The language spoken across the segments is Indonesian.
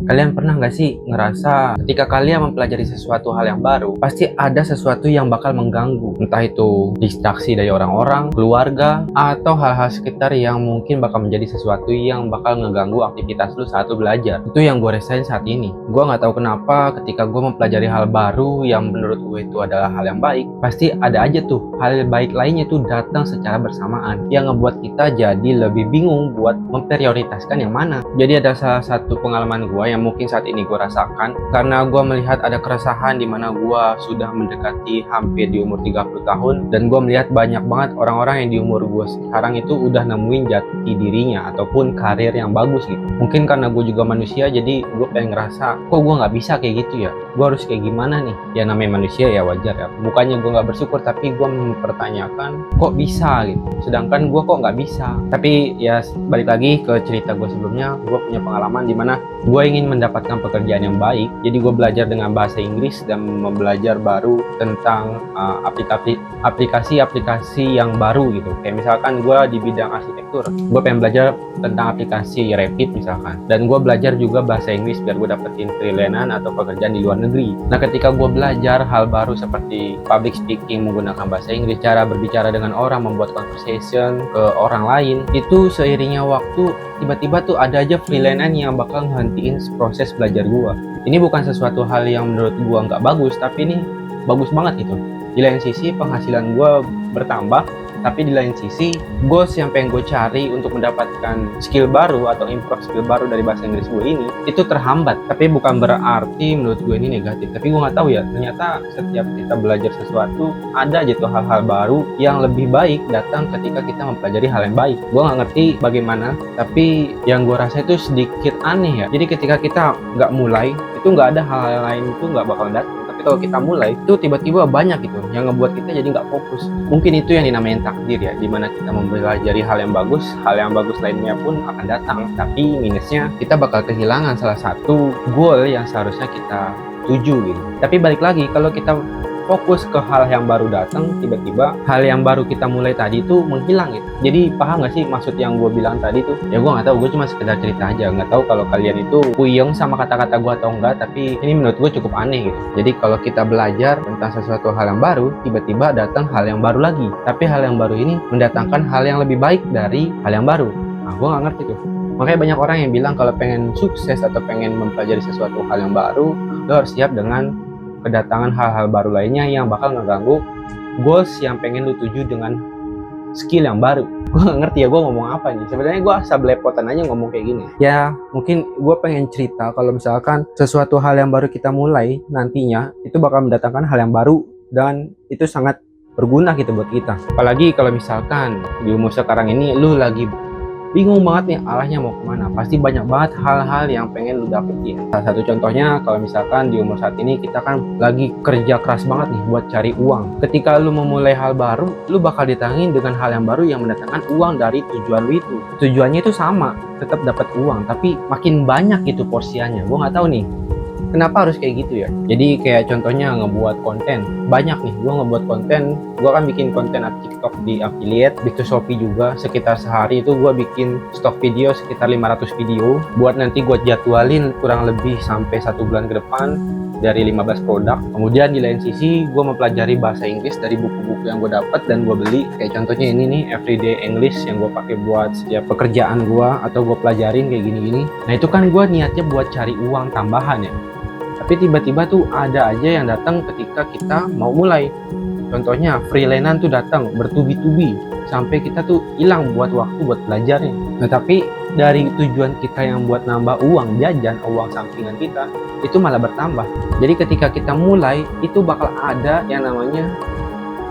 Kalian pernah nggak sih ngerasa ketika kalian mempelajari sesuatu hal yang baru, pasti ada sesuatu yang bakal mengganggu, entah itu distraksi dari orang-orang, keluarga, atau hal-hal sekitar yang mungkin bakal menjadi sesuatu yang bakal ngeganggu aktivitas lu saat lu belajar. Itu yang gue rasain saat ini. Gue nggak tahu kenapa ketika gue mempelajari hal baru yang menurut gue itu adalah hal yang baik, pasti ada aja tuh hal baik lainnya tuh datang secara bersamaan yang ngebuat kita jadi lebih bingung buat memprioritaskan yang mana. Jadi ada salah satu pengalaman gue yang mungkin saat ini gue rasakan karena gue melihat ada keresahan di mana gue sudah mendekati hampir di umur 30 tahun dan gue melihat banyak banget orang-orang yang di umur gue sekarang itu udah nemuin jati dirinya ataupun karir yang bagus gitu. Mungkin karena gue juga manusia, jadi gue pengen ngerasa kok gue nggak bisa kayak gitu ya, gue harus kayak gimana nih. Ya namanya manusia ya wajar ya, bukannya gue nggak bersyukur, tapi gue mempertanyakan kok bisa gitu, sedangkan gue kok nggak bisa. Tapi ya balik lagi ke cerita gue sebelumnya, gue punya pengalaman di mana gue ingin mendapatkan pekerjaan yang baik. Jadi gue belajar dengan bahasa Inggris dan belajar baru tentang aplikasi-aplikasi yang baru gitu. Kayak misalkan gue di bidang arsitektur, gue pengen belajar tentang aplikasi Rapid misalkan. Dan gue belajar juga bahasa Inggris biar gue dapetin freelance atau pekerjaan di luar negeri. Nah ketika gue belajar hal baru seperti public speaking menggunakan bahasa Inggris, cara berbicara dengan orang, membuat conversation ke orang lain, itu seiringnya waktu tiba-tiba tuh ada aja freelance yang bakal ngehentiin proses belajar gua. Ini bukan sesuatu hal yang menurut gua nggak bagus, tapi ini bagus banget gitu. Di lain sisi penghasilan gua bertambah, tapi di lain sisi goals yang pengen gue cari untuk mendapatkan skill baru atau improve skill baru dari bahasa Inggris gue ini itu terhambat. Tapi bukan berarti menurut gue ini negatif, tapi gue nggak tahu ya, ternyata setiap kita belajar sesuatu ada aja tuh hal-hal baru yang lebih baik datang ketika kita mempelajari hal yang baik. Gue nggak ngerti bagaimana, tapi yang gue rasa itu sedikit aneh ya. Jadi ketika kita nggak mulai, itu nggak ada hal lain itu nggak bakal datang. Tapi kalau kita mulai, itu tiba-tiba banyak gitu yang ngebuat kita jadi nggak fokus. Mungkin itu yang dinamain takdir ya, dimana kita mempelajari hal yang bagus lainnya pun akan datang. Tapi minusnya kita bakal kehilangan salah satu goal yang seharusnya kita tuju gitu. Tapi balik lagi, kalau kita fokus ke hal yang baru datang, tiba-tiba hal yang baru kita mulai tadi tuh menghilang gitu. Jadi paham gak sih maksud yang gue bilang tadi tuh? Ya gue nggak tahu, gue cuma sekedar cerita aja. Nggak tahu kalau kalian itu puyeng sama kata-kata gue atau enggak, tapi ini menurut gue cukup aneh gitu. Jadi kalau kita belajar tentang sesuatu hal yang baru, tiba-tiba datang hal yang baru lagi. Tapi hal yang baru ini mendatangkan hal yang lebih baik dari hal yang baru. Nah gue nggak ngerti tuh. Makanya banyak orang yang bilang kalau pengen sukses atau pengen mempelajari sesuatu hal yang baru, lo harus siap dengan kedatangan hal-hal baru lainnya yang bakal ngeganggu goals yang pengen lu tuju dengan skill yang baru. Gue gak ngerti ya gue ngomong apa nih. Sebenarnya gue asal belepotan aja ngomong kayak gini. Ya mungkin gue pengen cerita kalau misalkan sesuatu hal yang baru kita mulai nantinya itu bakal mendatangkan hal yang baru dan itu sangat berguna gitu buat kita. Apalagi kalau misalkan di umur sekarang ini lu lagi bingung banget nih arahnya mau kemana, pasti banyak banget hal-hal yang pengen lu dapetin. Salah satu contohnya kalau misalkan di umur saat ini kita kan lagi kerja keras banget nih buat cari uang. Ketika lu memulai hal baru, lu bakal ditangin dengan hal yang baru yang mendatangkan uang dari tujuan lu itu. Tujuannya itu sama, tetap dapat uang, tapi makin banyak gitu porsiannya. Gue nggak tahu nih kenapa harus kayak gitu ya. Jadi kayak contohnya ngebuat konten. Banyak nih gue ngebuat konten. Gue kan bikin konten TikTok di affiliate, di Shopee juga. Sekitar sehari itu gue bikin stok video sekitar 500 video. Buat nanti gue jadwalin kurang lebih sampai 1 bulan ke depan dari 15 produk. Kemudian di lain sisi gue mempelajari bahasa Inggris dari buku-buku yang gue dapat dan gue beli. Kayak contohnya ini nih, Everyday English yang gue pakai buat setiap pekerjaan gue atau gue pelajarin kayak gini-gini. Nah itu kan gue niatnya buat cari uang tambahan ya. Tapi tiba-tiba tuh ada aja yang datang ketika kita mau mulai. Contohnya freelance tuh datang bertubi-tubi sampai kita tuh hilang buat waktu buat belajarnya. Nah tapi dari tujuan kita yang buat nambah uang jajan, uang sampingan kita itu malah bertambah. Jadi ketika kita mulai itu bakal ada yang namanya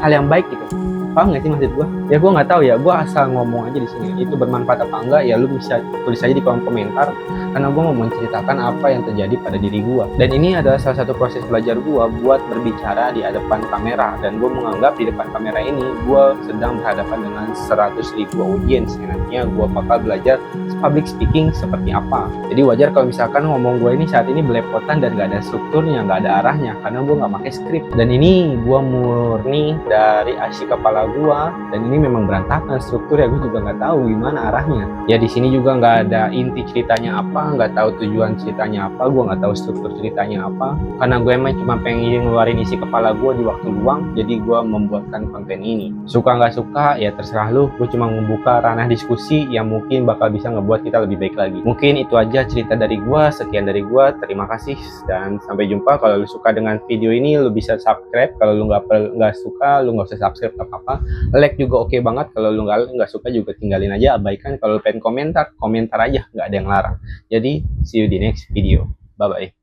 hal yang baik gitu. Paham nggak sih maksud gue? Ya gue nggak tahu ya, gue asal ngomong aja di sini. Itu bermanfaat apa enggak ya lu bisa tulis aja di kolom komentar, karena gue mau menceritakan apa yang terjadi pada diri gue. Dan ini adalah salah satu proses belajar gue buat berbicara di hadapan kamera, dan gue menganggap di depan kamera ini gue sedang berhadapan dengan 100.000 audiens yang nantinya gue bakal belajar public speaking seperti apa. Jadi wajar kalau misalkan ngomong gue ini saat ini belepotan dan gak ada strukturnya, gak ada arahnya, karena gue gak pakai skrip. Dan ini gue murni dari isi kepala gue, dan ini memang berantakan strukturnya, gue juga gak tahu gimana arahnya. Ya di sini juga gak ada inti ceritanya apa, gak tahu tujuan ceritanya apa, gue gak tahu struktur ceritanya apa, karena gue emang cuma pengen ngeluarin isi kepala gue di waktu luang, jadi gue membuatkan konten ini. Suka nggak suka ya terserah lu, gue cuma membuka ranah diskusi yang mungkin bakal bisa ngebuat kita lebih baik lagi. Mungkin itu aja cerita dari gue, sekian dari gue, terima kasih dan sampai jumpa. Kalau lu suka dengan video ini lu bisa subscribe, kalau lu nggak suka lu nggak usah subscribe apa-apa. Like juga oke banget, kalau lu nggak suka juga tinggalin aja, abaikan. Kalau lu pengen komentar aja, nggak ada yang larang. Jadi see you di next video, bye bye.